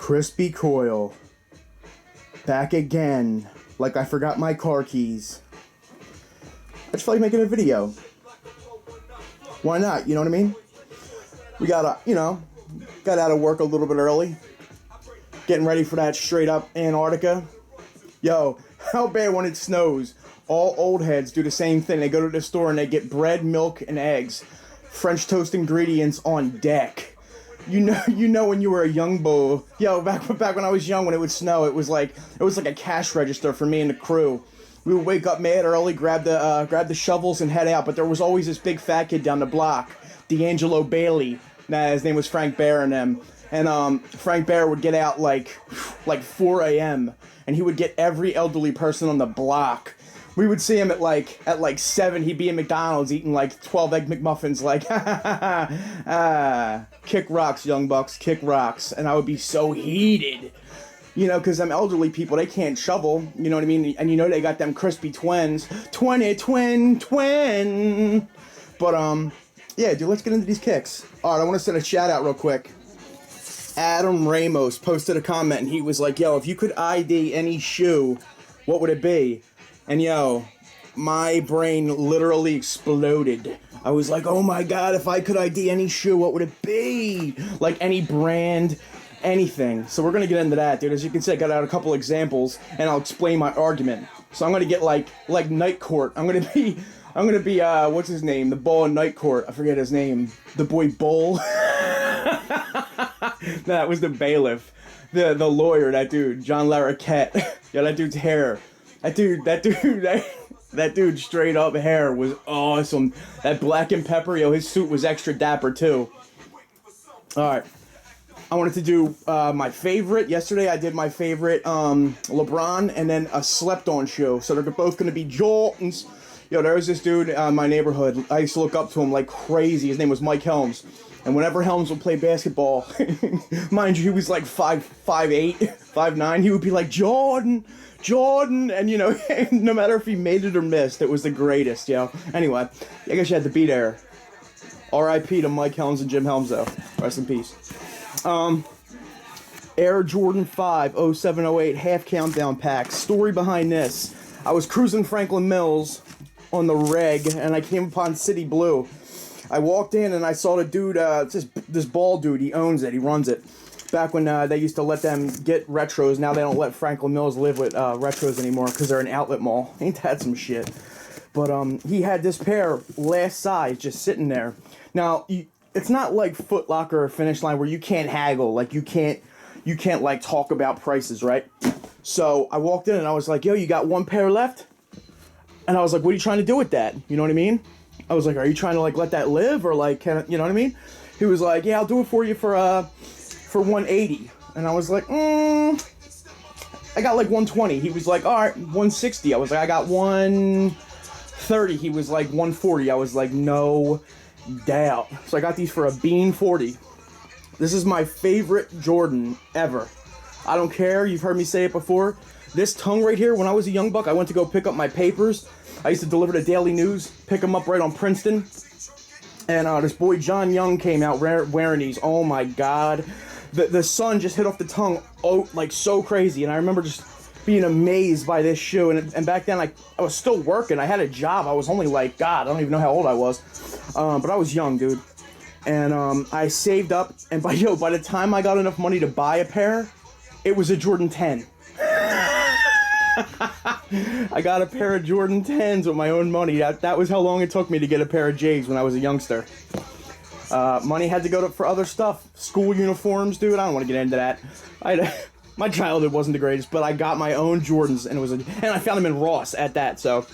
Crispy Coil. Back again. Like I forgot my car keys. I just feel like making a video. Why not? You know what I mean? We got out of work a little bit early. Getting ready for that straight up Antarctica. Yo, how bad when it snows? All old heads do the same thing. They go to the store and they get bread, milk, and eggs. French toast ingredients on deck. You know when you were a young beau. Yo, back when I was young, when it would snow, it was like a cash register for me and the crew. We would wake up mad early, grab the shovels and head out. But there was always this big fat kid down the block, D'Angelo Bailey. Nah, his name was Frank Bear and them. And Frank Bear would get out like 4 a.m. and he would get every elderly person on the block. We would see him at 7. He'd be in McDonald's eating like 12 egg McMuffins. Like, kick rocks, young bucks, kick rocks. And I would be so heated, because them elderly people, they can't shovel. You know what I mean? And they got them crispy twins, twin. But yeah, dude, let's get into these kicks. All right, I want to send a shout out real quick. Adam Ramos posted a comment and he was like, "Yo, if you could ID any shoe, what would it be?" And yo, my brain literally exploded. I was like, oh my god, if I could ID any shoe, what would it be? Like any brand, anything. So we're gonna get into that, dude. As you can see, I got out a couple examples and I'll explain my argument. So I'm gonna get like Night Court. I'm gonna be what's his name? The Bull in Night Court. I forget his name. The boy Bull. That was the bailiff. The lawyer, that dude, John Larroquette. Yeah, that dude's hair. That dude straight up hair was awesome. That black and pepper, yo, his suit was extra dapper too. Alright. I wanted to do my favorite. Yesterday I did my favorite LeBron and then a slept on shoe. So they're both gonna be Jordans. Yo, there was this dude in my neighborhood. I used to look up to him like crazy. His name was Mike Helms. And whenever Helms would play basketball, mind you, he was like 5'8", 5'9", he would be like, Jordan, and no matter if he made it or missed, it was the greatest, yo. Anyway, I guess you had to be there. R.I.P. to Mike Helms and Jim Helms, though. Rest in peace. Air Jordan 5, 0708, half countdown pack. Story behind this. I was cruising Franklin Mills on the reg, and I came upon City Blue. I walked in and I saw the dude, this bald dude, he owns it, he runs it. Back when they used to let them get retros, now they don't let Franklin Mills live with retros anymore because they're an outlet mall. Ain't that some shit? But he had this pair, last size, just sitting there. Now, it's not like Foot Locker or Finish Line where you can't haggle, like you can't like talk about prices, right? So I walked in and I was like, yo, you got one pair left? And I was like, what are you trying to do with that? You know what I mean? I was like, are you trying to like let that live or like, you know what I mean? He was like, yeah, I'll do it for you for 180. And I was like, I got like 120. He was like, all right, 160. I was like, I got 130. He was like 140. I was like, no doubt. So I got these for a bean 40. This is my favorite Jordan ever. I don't care. You've heard me say it before. This tongue right here, when I was a young buck, I went to go pick up my papers. I used to deliver the Daily News, pick them up right on Princeton. And this boy John Young came out wearing these. Oh my god. The sun just hit off the tongue like so crazy. And I remember just being amazed by this shoe. And back then I was still working. I had a job. I was only like, God, I don't even know how old I was. But I was young, dude. And I saved up. And by the time I got enough money to buy a pair, it was a Jordan 10. I got a pair of Jordan 10s with my own money. That was how long it took me to get a pair of J's when I was a youngster. Money had to go for other stuff. School uniforms, dude. I don't want to get into that. My childhood wasn't the greatest, but I got my own Jordans, and I found them in Ross at that. So,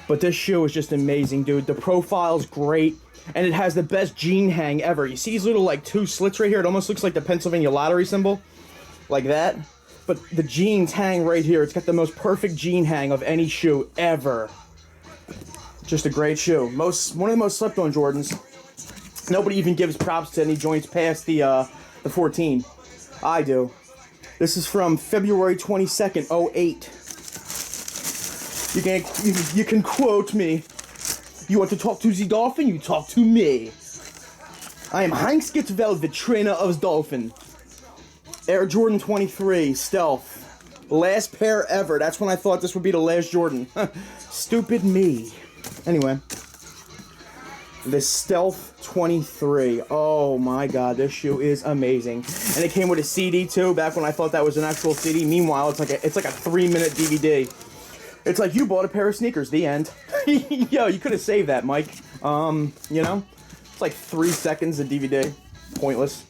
but this shoe is just amazing, dude. The profile's great, and it has the best jean hang ever. You see these little like two slits right here? It almost looks like the Pennsylvania lottery symbol, like that. But the jeans hang right here. It's got the most perfect jean hang of any shoe ever. Just a great shoe. One of the most slept-on Jordans. Nobody even gives props to any joints past the 14. I do. This is from February 22nd, 08. You can quote me. You want to talk to the Dolphin? You talk to me. I am Heinz Velvet, trainer of Dolphin. Air Jordan 23 Stealth. Last pair ever. That's when I thought this would be the last Jordan. Stupid me. Anyway. The Stealth 23. Oh my god, this shoe is amazing. And it came with a CD too, back when I thought that was an actual CD. Meanwhile, it's like a 3-minute DVD. It's like you bought a pair of sneakers, the end. Yo, you could have saved that, Mike. You know? It's like 3 seconds of DVD. Pointless.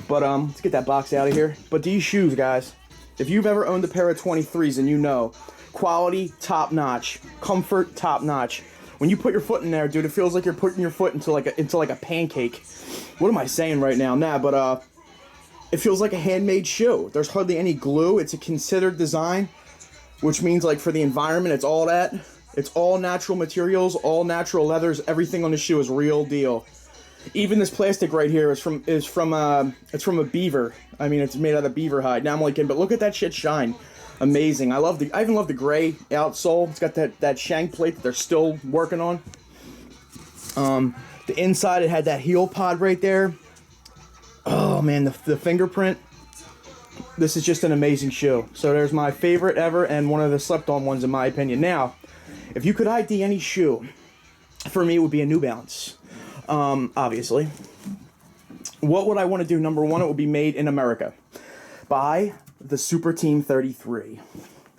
But let's get that box out of here. But these shoes, guys, if you've ever owned a pair of 23s and you know, quality top notch, comfort top notch. When you put your foot in there, dude, it feels like you're putting your foot into like a pancake. What am I saying right now? Nah, but it feels like a handmade shoe. There's hardly any glue. It's a considered design, which means like for the environment, it's all that. It's all natural materials, all natural leathers. Everything on the shoe is real deal. Even this plastic right here is from a beaver. I mean, it's made out of beaver hide. Now I'm like, but look at that shit shine. Amazing. I even love the gray outsole. It's got that shank plate that they're still working on. The inside, it had that heel pod right there. Oh man, the fingerprint. This is just an amazing shoe. So there's my favorite ever and one of the slept-on ones in my opinion. Now, if you could ID any shoe, for me it would be a New Balance. Obviously. What would I want to do? Number one, it would be made in America by the Super Team 33.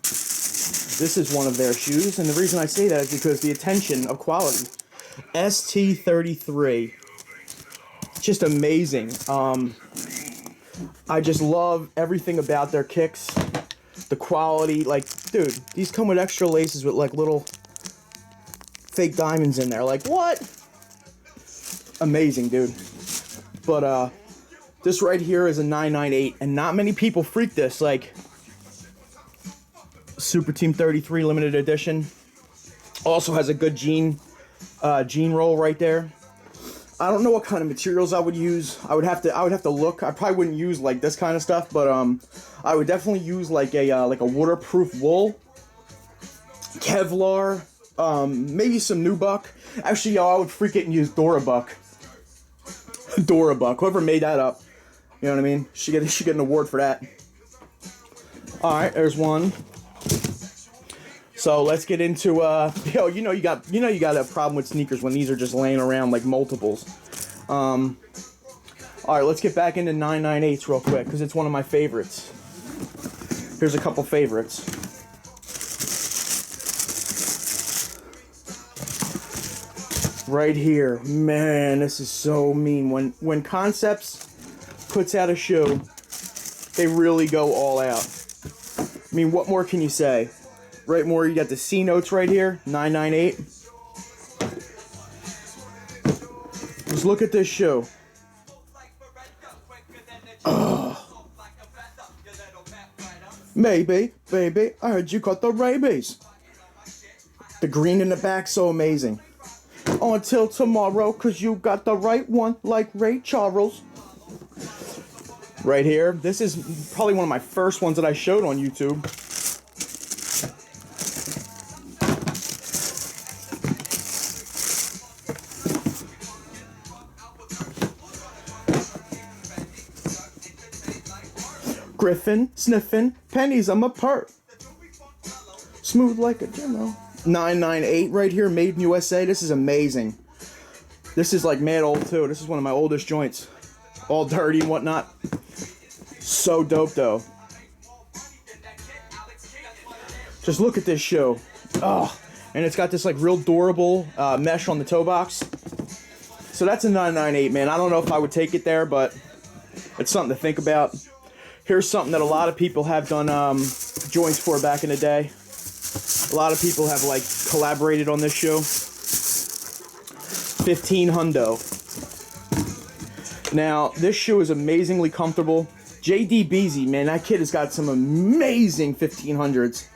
This is one of their shoes, and the reason I say that is because the attention of quality. ST33. Just amazing. I just love everything about their kicks. The quality, like, dude, these come with extra laces with like little fake diamonds in there. Like, what? Amazing, dude. But this right here is a 998, and not many people freak this. Like, Super Team 33 limited edition. Also has a good jean roll right there. I don't know what kind of materials I would use. I would have to look. I probably wouldn't use like this kind of stuff, but I would definitely use like a waterproof wool, Kevlar, maybe some nubuck. Actually, I would freak it and use Durabuck. Durabuck, whoever made that up, you know what I mean? She get an award for that. All right, there's one. So let's get into yo, you know you got a problem with sneakers when these are just laying around like multiples. All right, let's get back into 998s real quick because it's one of my favorites. Here's a couple favorites. Right here, man, this is so mean. When Concepts puts out a shoe, they really go all out. I mean, what more can you say? Right more, you got the C notes right here, 998. Just look at this shoe. Oh. Maybe, baby, I heard you caught the rabies. The green in the back, so amazing. Until tomorrow, cause you got the right one, like Ray Charles. Right here, this is probably one of my first ones that I showed on YouTube. Griffin, sniffing, pennies, I'm a part. Smooth like a demo. 998 right here, made in USA. This is amazing. This is like mad old too. This is one of my oldest joints. All dirty and whatnot. So dope though. Just look at this shoe. Oh, and it's got this like real durable mesh on the toe box. So that's a 998, man. I don't know if I would take it there, but it's something to think about. Here's something that a lot of people have done joints for back in the day. A lot of people have like collaborated on this shoe. 15 hundo. Now, this shoe is amazingly comfortable. JD Beezy, man, that kid has got some amazing 1500s.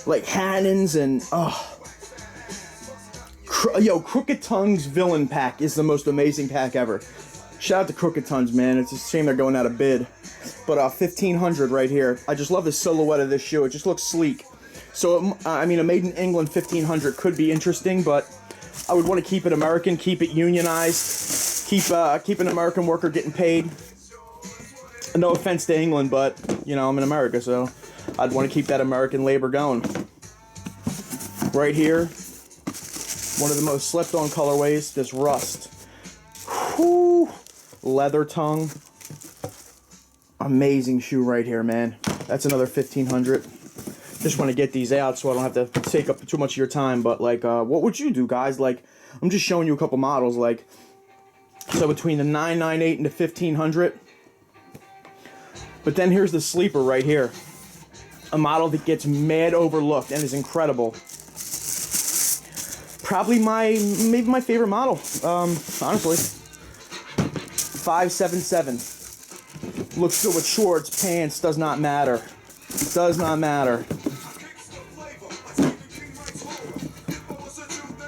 Like Hannons and, yo, Crooked Tongue's Villain Pack is the most amazing pack ever. Shout out to Crooked Tongues, man. It's a shame they're going out of bid. But 1500 right here. I just love the silhouette of this shoe. It just looks sleek. So, I mean, a made in England 1500 could be interesting, but I would want to keep it American, keep it unionized, keep an American worker getting paid. No offense to England, but, you know, I'm in America, so I'd want to keep that American labor going. Right here, one of the most slept on colorways, this rust. Whew. Leather tongue. Amazing shoe right here, man. That's another 1500. Just want to get these out so I don't have to take up too much of your time, but like, what would you do, guys? Like, I'm just showing you a couple models, like, so between the 998 and the 1500. But then here's the sleeper right here. A model that gets mad overlooked and is incredible. Probably maybe my favorite model, honestly. 577. Looks good with shorts, pants, does not matter. Does not matter.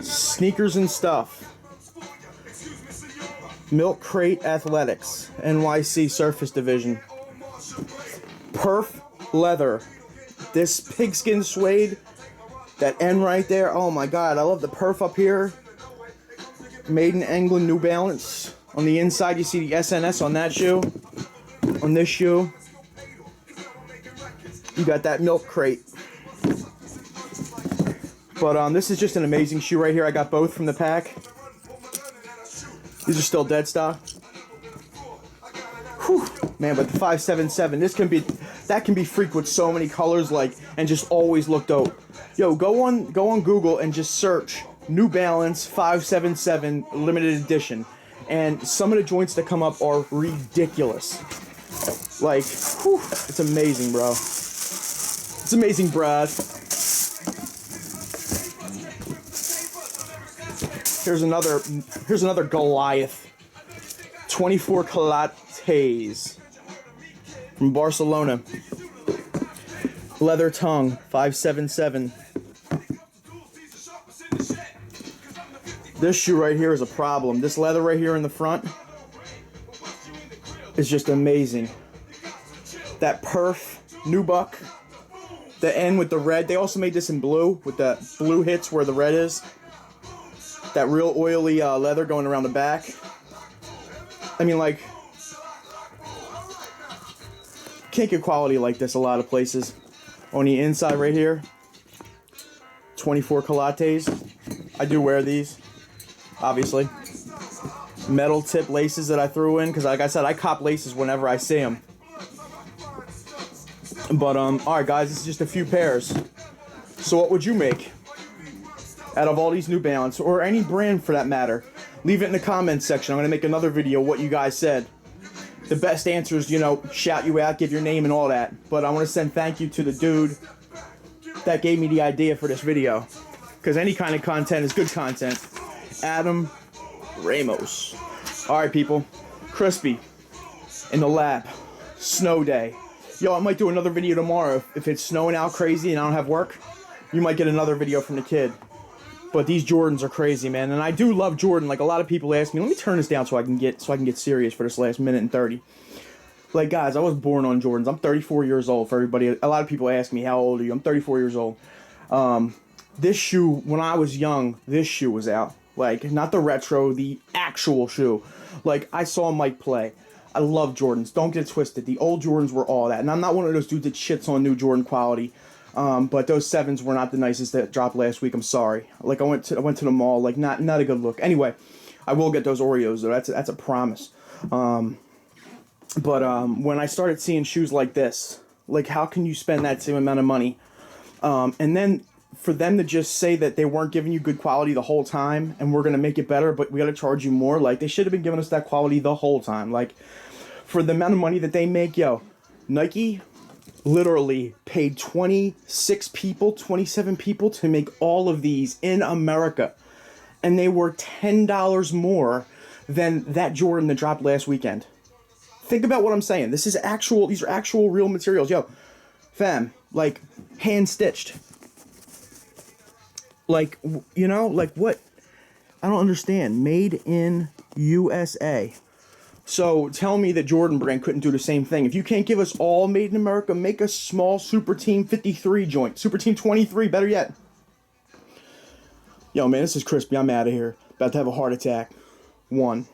Sneakers and stuff. Milk Crate Athletics, NYC Surface Division. Perf leather. This pigskin suede, that N right there, oh my god, I love the perf up here. Made in England, New Balance. On the inside you see the SNS on that shoe. On this shoe, you got that Milk Crate. But this is just an amazing shoe right here. I got both from the pack. These are still dead stock. Whew. Man, but the 577, that can be freaked with so many colors, like, and just always look dope. Yo, go on Google and just search New Balance 577 limited edition, and some of the joints that come up are ridiculous. Like, whew, it's amazing, bro. It's amazing, Brad. Here's another Goliath. 24 Calates from Barcelona. Leather tongue, 577. This shoe right here is a problem. This leather right here in the front is just amazing. That perf, nubuck, the N with the red. They also made this in blue, with the blue hits where the red is. That real oily leather going around the back. I mean, like, can't get quality like this a lot of places. On the inside right here, 24 Calates. I do wear these, obviously. Metal tip laces that I threw in, because like I said, I cop laces whenever I see them. But, alright guys, this is just a few pairs. So what would you make out of all these New Balance, or any brand for that matter? Leave it in the comments section. I'm going to make another video what you guys said. The best answers, you know, shout you out, give your name and all that. But I want to send thank you to the dude that gave me the idea for this video, because any kind of content is good content. Adam Ramos. Alright people, Crispy in the lab, snow day. Yo, I might do another video tomorrow. If it's snowing out crazy and I don't have work, you might get another video from the kid. But these Jordans are crazy, man, and I do love Jordan. Like, a lot of people ask me, let me turn this down so I can get serious for this last minute and 30. Like, guys, I was born on Jordans. I'm 34 years old. For everybody, a lot of people ask me, how old are you? I'm 34 years old. This shoe, when I was young, this shoe was out. Like, not the retro, the actual shoe. Like, I saw Mike play. I love Jordans. Don't get it twisted. The old Jordans were all that. And I'm not one of those dudes that shits on new Jordan quality. But those 7s were not the nicest that dropped last week. I'm sorry. Like, I went to the mall. Like, not a good look. Anyway, I will get those Oreos though. That's a promise. When I started seeing shoes like this, like, how can you spend that same amount of money? And then for them to just say that they weren't giving you good quality the whole time, and we're gonna make it better, but we gotta charge you more. Like, they should have been giving us that quality the whole time. Like, for the amount of money that they make, yo, Nike literally paid 26 people, 27 people to make all of these in America. And they were $10 more than that Jordan that dropped last weekend. Think about what I'm saying. These are actual real materials. Yo, fam, like, hand stitched. Like, you know, like, what? I don't understand. Made in USA. So tell me that Jordan brand couldn't do the same thing. If you can't give us all made in America, make a small Super Team 53 joint. Super Team 23, better yet. Yo, man, this is Crispy. I'm out of here. About to have a heart attack. 1.